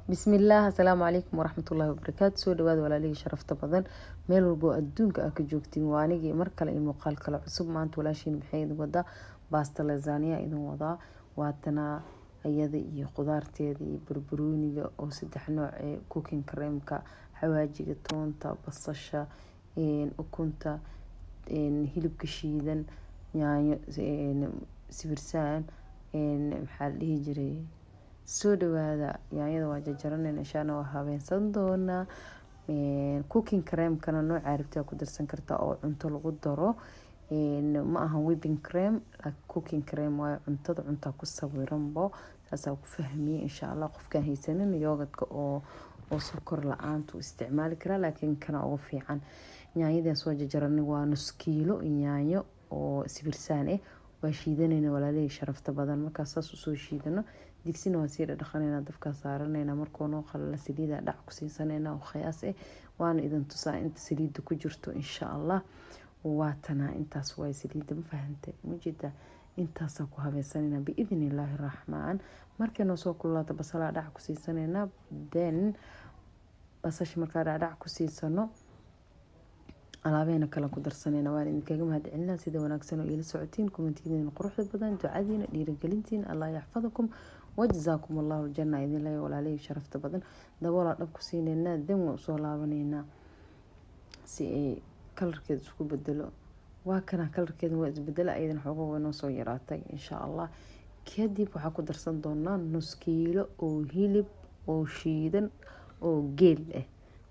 بسم الله السلام عليكم ورحمة الله وبركاته. سو dhawaad walaalihii sharafta badan meel walbo adduunka ah ka joogtiin waa anigii mar kale iyo muuqaal kale cusub. maanta walaashiin maxay idin wadaa baasta lasagna idin wadaa waatana ayada iyo qudaarteeda iyo barbarooniga oo saddex nooc ee cooking creamka xawaajiga toonta basasha ukunta hilibka shiidan yaanyo sibirsaan maxaa la dhihi jiray soo dhawaada yaanyada waa jajaranayna inshaana waa habeensan doonaa cooking cream kana nooc arabta ku darsan kartaa oo cunto lagu daro ma aha whipping cream cooking cream waa cunta ku sawiranbo saasa ku fahmiyay insha Allah qofka haysanin yogurtka oo sokor la'aantu isticmaali kara laakiin kana ugu fiican yaanyada soo jajaranay waa nus kiilo yaanyo oo sibirsaan waa shiidanayna walaalihii sharafta badan markaas saas u soo shiidano digsina waa sii dhaqanayna dabka saaranayna markoo noo qalala saliida dhac ku siisanayna oo khiyaas waana idin tusaa inta saliida ku jirto insha Allah waatana intaas way saliida ma fahantay mujida intaas ku habaysanayna biidhnillaahi rahmaan markii noo soo kulaato basala dhac ku siisanayna then basash marka dhac ku siisano alaabeena kala ku darsanayna waan idinkaga mahadcelinaa sida wanaagsan oo ila socotiin commentiina quruxda badan ducadiina dhiirigelintiin Allah yaxfadakum wajzaakum Allahu aljanna idin la walaalay sharafta badan daboola dhab ku siinayna dan waa soo laabanayna si ay kalarkeedu isku bedelo waa kana kalarkeedu waa isbedela aydan xogo weyn soo yaraatay insha Allah kadib waxa ku darsan doonaa nus kiilo oo hilib oo shiidan oo geel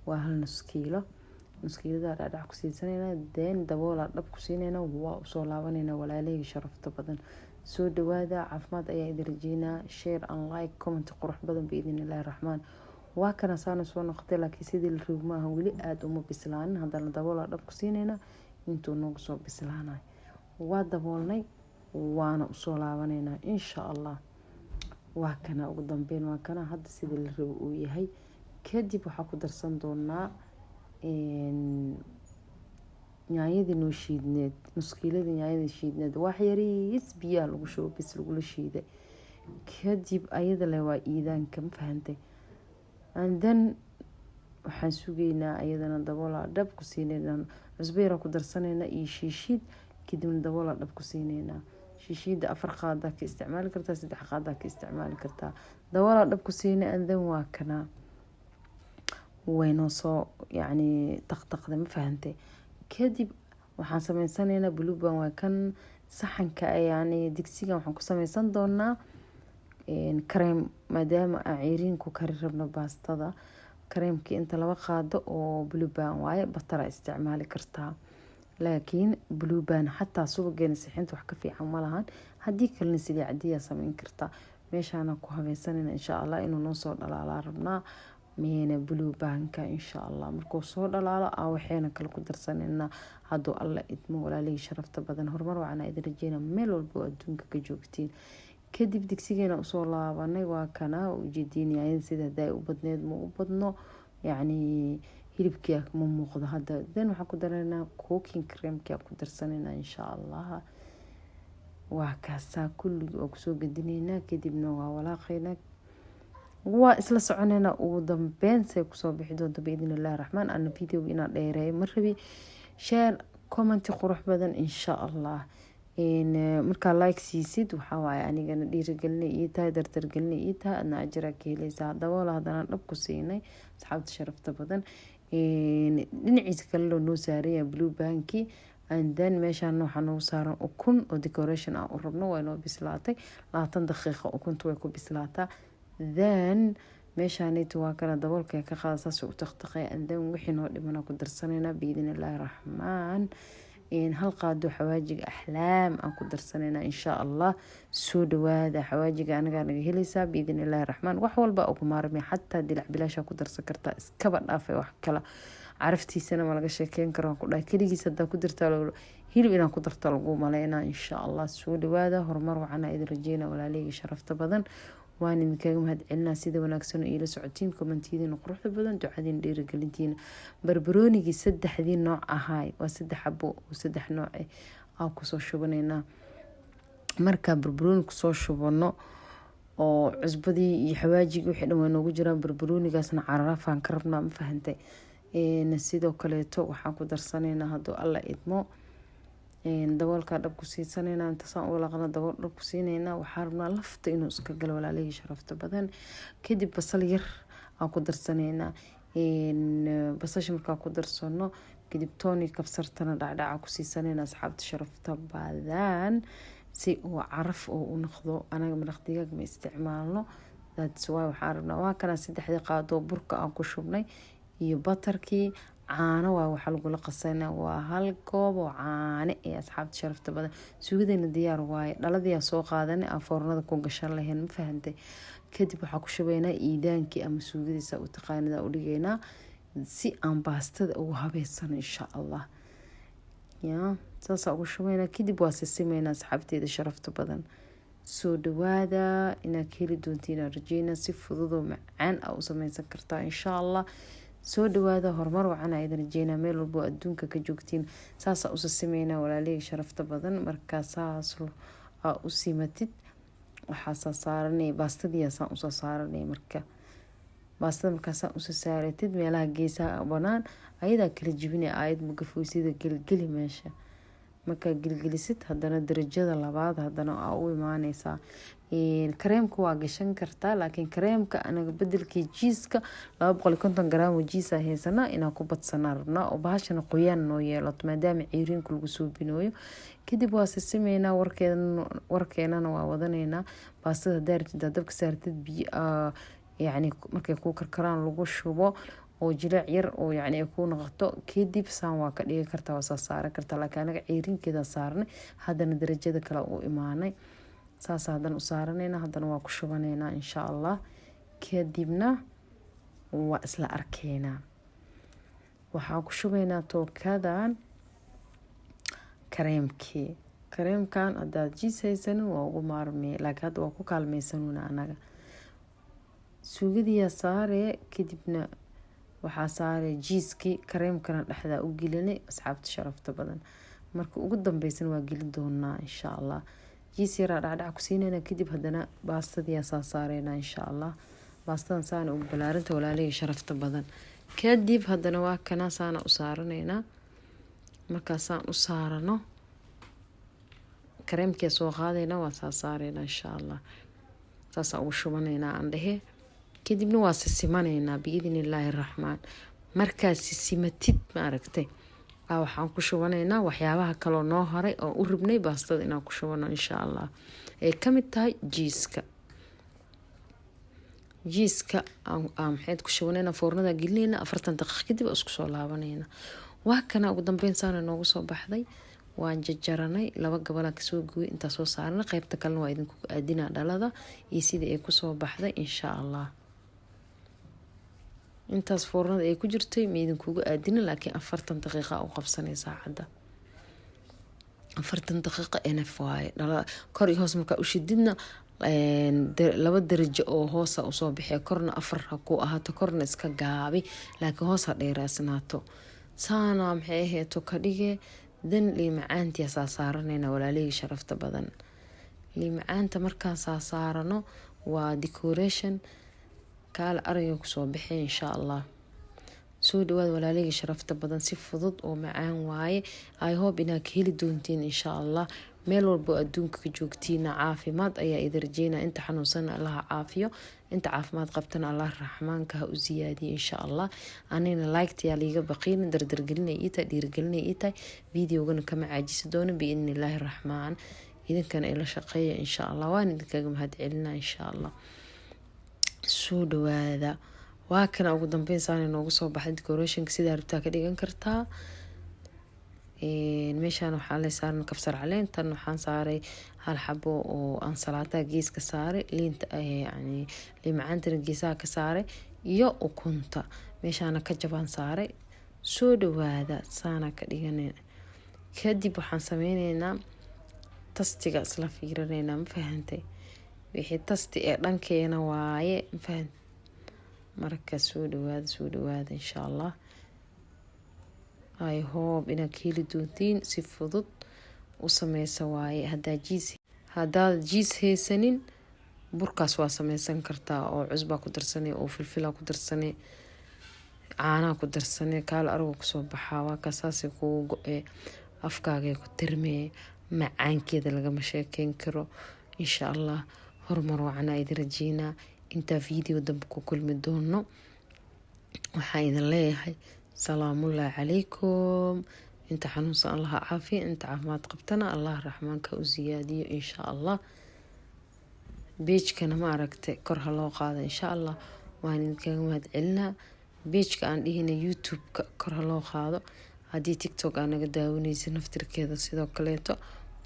waa hal nus kiilo muskilada dhac ku siisanayna deen daboola dhab ku siinayna waa soo laabanayna walaalihii sharafta badan soo dhawaada caafimaad ayaa idin rajeynaa share and like comment qurux badan biidhnillaahi rahmaan waa kana saan soo noqday laakiin sidii la roob maaha wali aad uma bislaanin haddana daboola dhab ku siinayna intuu noogu soo bislaanay waa daboolnay waana soo laabanayna insha Allah waa kana ugu dambeyn waa kana hadda sidii la roob uu yahay kadib waxa ku darsan doonaa yaanyada noo shiidneed muskiilada yaanyada shiidneed wax yariis biyaha lagu shubo bis lagu shiiday kadib ayada le waa iidaanka ma fahantay and then waxaan sugeynaa ayadana daboola dhab ku siinayna cusbeera ku darsanayna iyo shiishid kadibna daboola dhab ku siinayna shiishida 4 qaada ka isticmaali kartaa 3 qaada ka isticmaali kartaa daboola dhab ku siinay and then waa kana وينو سو يعني تقطق ما فهمتي كدب waxaan sameysanaynaa buluuban waa kan saxanka yani digsiga waxaan ku sameysan doonaa cream maadaama aan ku kari rabno baastada creamki inta laba qaado oo buluuban waaye batara isticmaali kartaa laakiin buluuban xataa suuqeena sixinta wax ka fiican ma lahan hadii kalena sidii caadiya sameyn kartaa meeshaan ku habeysanaynaa insha Allah inuu noo soo dhalaala rabnaa مينا بلو بانكا إن شاء الله مركو صور لا أو حين كل قدر سننا هادو الله إدمو ولا لي شرفت بدن هرمر وعنا إذا رجينا ميلو البو أدونك كجوكتين كدي بدك سيجينا أصول الله وانا وكنا وجدين يعني سيدا داي وبدنا مو بدنا يعني هيرب كياك مو مقضى هذا ذن وحكو درنا كوكين كريم كياك قدر سننا إن شاء الله وكاسا كل أقصو قدنينا كدي بنوها ولا خينك waa isla soconayna ugu dambeyn say ku soo bixi doonto biidhnillaahi rahmaan ana video ina dheereey marbi share comment qurux badan insha Allah marka like siisid waxa waay anigana dhiirigelinay iyo tahay dardargelinay iyo tahay adna ajra ka helaysaa daboola hadana dhab ku siinay asxaabta sharafta badan dhinaciisa kale loo noo saaraya blue banki and then meeshaan waxa noo saaran ukun oo decoration ah u rabno waa noo bislaatay 20 daqiiqo ukuntu way ku bislaataa then meeshaanaytu waa kana daboolka ka qaadasaas u taqtaqay and then wixii noo dhimana ku darsanayna biidhnillaahi rahmaan hal qaado xawaajiga ahlaam aan ku darsanayna insha Allah soo dhawaada xawaajiga anaga naga helaysaa biidhnillaahi rahmaan wax walba ugu maarmay xataa dilac bilaasha ku darsan kartaa iskaba dhaafay wax kala caraftiisana ma laga sheekeyn karo ku dhaay kaligiisa hada ku dirtaa hilib inaan ku darto lagu maleynaa insha Allah soo dhawaada horumar waxana idin rajeynaa walaalihii sharafta badan waan idinkaga mahadcelinaa sida wanaagsan oo ila socotiin commentiina quruxda badan ducadiina dhiirigelintiina barbaroonigi 3 nooc ahaay waa 3 xabo oo 3 nooc ah ku soo shubanayna marka barbarooni ku soo shubano oo cusbadii iyo xawaajigii wixii dhan waa noogu jiraan. barbaroonigaasna cararafaan ka rabnaa, ma fahantay. sidoo kaleeto waxaan ku darsanaynaa hadduu alla idmo daboolkaa dhab ku siisanaynaa. intaasaan uga laqana dabool dhab ku siinaynaa. waxaa rabnaa lafta inuu iska galo walaalihii sharafta badan. kadib basal yar aan ku darsanaynaa. basasha markaan ku darsano kadib tooni kabsartana dhacdhaca ku siisanayna asxaabta sharafta badan si uu caraf oo u noqdo. anaga maraq digaag ma isticmaalno, that's why waxaan rabnaa waa kana 3 qaado burka aan ku shubnay iyo batarkii. caano waa waxa lagula qasanaa, waa 1 koob oo caano ee asxaabta sharafta badan. suugadeena diyaar waaye, dhaladii soo qaadanay aan foornada ku gashan lahayn, ma fahantay. kadib waxaa ku shubaynaa iidaankii ama suugadiisa u taqaanida u dhigaynaa si aan baastada ugu habeysano insha allah. saasa ugu shubaynaa. kadib waa sisimaynaa asxaabteeda sharafta badan. soo dhawaada inaad ka heli doontiin rajeynaa. si fudud oo macaan ah u samaysan kartaa insha allah. soo dhawaada, horumar wacan aa idin rajeynaa meel walbo adduunka ka joogtiin. saasa u sisimaynaa walaalihii sharafta badan. markaa saas aa u simatid waxaa saaranay baastadiiasaan usoo saaranay. marka baastada markaasaan usoo saaratid meelaha geesaha banaan ayadaa kala jibinay aayad magafoysida gelgeli meesha. markaa gelgelisid haddana darajada labaad haddana aa u imaaneysaa. kareemka waa gashan kartaa, laakiin kareemka anaga bedelkii jiiska 250 garaam oo jiisa haysanaa inaan ku badsanaa rabnaa oo bahashana qoyaan noo yeelato maadaama ciiriinku lagu suubinooyo. kadib waa sisimaynaa. warkeenana waa wadanaynaa. baastada daartida dabka saartid biyo yacni markay ku karkaraan lagu shubo oo jileec yar oo yacni ay ku noqoto. kadib saan waa ka dhigi kartaa, waa soo saaran kartaa. laakiin anaga ciiriinkeeda saarnay haddana darajada kale u imaanay. saas haddana u saaranayna haddana waa ku shubanaynaa insha allah. kadibna waa isla arkaynaa. waxaa ku shubaynaa tookadan kareemkan haddaad jiis haysanin waa ugu maarmee, laakiin hadda waa ku kaalmaysanuna anaga. suugadiyaa saaree kadibna waxaa saaree jiiskii kareemkana dhexdaa u gelinay asxaabta sharafta badan. marka ugu dambeysana waa gelin doonaa insha allah. jiis yaraa dhacdhac ku siinayna. kadib haddana baastadiyaa saa saareyna insha allah. baastadan saana ugu balaarinta walaalihii sharafta badan. kadib haddana waa kana saana u saaranaynaa. markaasaan u saarano kareemkii soo qaadayna waa saa saareyna insha allah. saasa ugu shubanaynaa aan dhehe. kadibna waa sisimanaynaa biidnillaahi raxmaan. markaa sisimatid ma aragtay waxaan ku shubanaynaa waxyaabaha kaloo noo haray oo u ribnay baastada inaan ku shubano insha allah. ay ka mid tahay jiiska maxayd ku shubanaynaa foornada gelinayna 40 daqiiqo kadib isku soo laabanayna. waa kana ugu dambeyn saana noogu soo baxday. waan jajaranay 2 gabalaa kasoo gooyay intaa soo saarnay. qaybta kalena waa idinku aadinaa dhalada iyo sidii ay kusoo baxday insha allah. intaas foornada ay ku jirtay ma idinkugu aadina, laakiin 40 daqiiqa u qabsanay saacada. 40 daqiiqo NF waaye. kor iyo hoos markaa u shididna 2 darajo oo hoosa usoo bixee. korna 4 ha ku ahaato, korna iska gaabi, laakiin hoos ha dheeraasnaato. saana maxay aheeto ka dhige. dan liimacaantiya saa saaranayna walaalihii sharafta badan. liimacaanta markaa saa saarano waa decoration kaala ariga kusoo baxay insha allah. soo dhawaad walaalihii sharafta badan. si fudud oo macaan waaye. I hope inaad ka heli doontiin insha allah. meel walbo adduunka ka joogtiina caafimaad ayaa idin rajeynaa. inta xanuunsan allaha caafiyo, inta caafimaad qabtana allah raxmaanka ha u ziyaadiyo insha allah. anina like-tayaa liiga baqiin dardargelinay ii tahay, dhiirigelinay ii tahay. videogana kama caajisi doono biidnillaahi raxmaan. idinkana ila shaqeeya insha allah. waan idinkaga mahad celinaa insha allah. soo dhawaada. waa kana ugu dambeyn saana noogu soo baxay decorationka sidaa rabtaa ka dhigan kartaa. meeshaan waxaa la saaran kabsar caleen. tan waxaan saaray 1 xabo oo ansalaata geeska saaray. liinta yani liimacaantana geesaha ka saaray iyo ukunta meeshaana ka jabaan saaray. soo dhawaada saana ka dhiganay. kadib waxaan sameynaynaa tastiga isla fiirinaynaa, ma fahantay. wixii tasti ee dhankeena waaye, ma fahantay. marka soo dhawaada insha allah. I hope inaad ka heli doontiin. si fudud u sameysa waaye. haddaad jiis haysanin burkaas waa sameysan kartaa oo cusbaa ku darsanay oo filfilaa ku darsanay caanaha ku darsanay kaal arigu kusoo baxaa waa kaasaasi kugu go-ee afkaagay ku tirmee macaankeeda lagama sheekeyn karo insha allah horumar wacanaa idin rajeynaa intaa video dambe ku kulmi doono waxaa idin leeyahay salaamullaahi calaykum inta xanuunsan allah caafiya inta caafimaad qabtana allah raxmaanka u siyaadiyo insha allah beejkana ma aragtay kor ha loo qaado insha allah waan idinkaga mahad celinaa beejka aan dhihina youtube-ka kor ha loo qaado haddii tiktok aa naga daawanaysa naftirkeeda sidoo kaleeto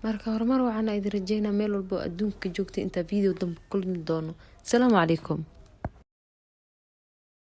marka horumar waxaana idin rajeynaa meel walbo adduunka joogta intaa video dambe kulmi doono asalaamu calaykum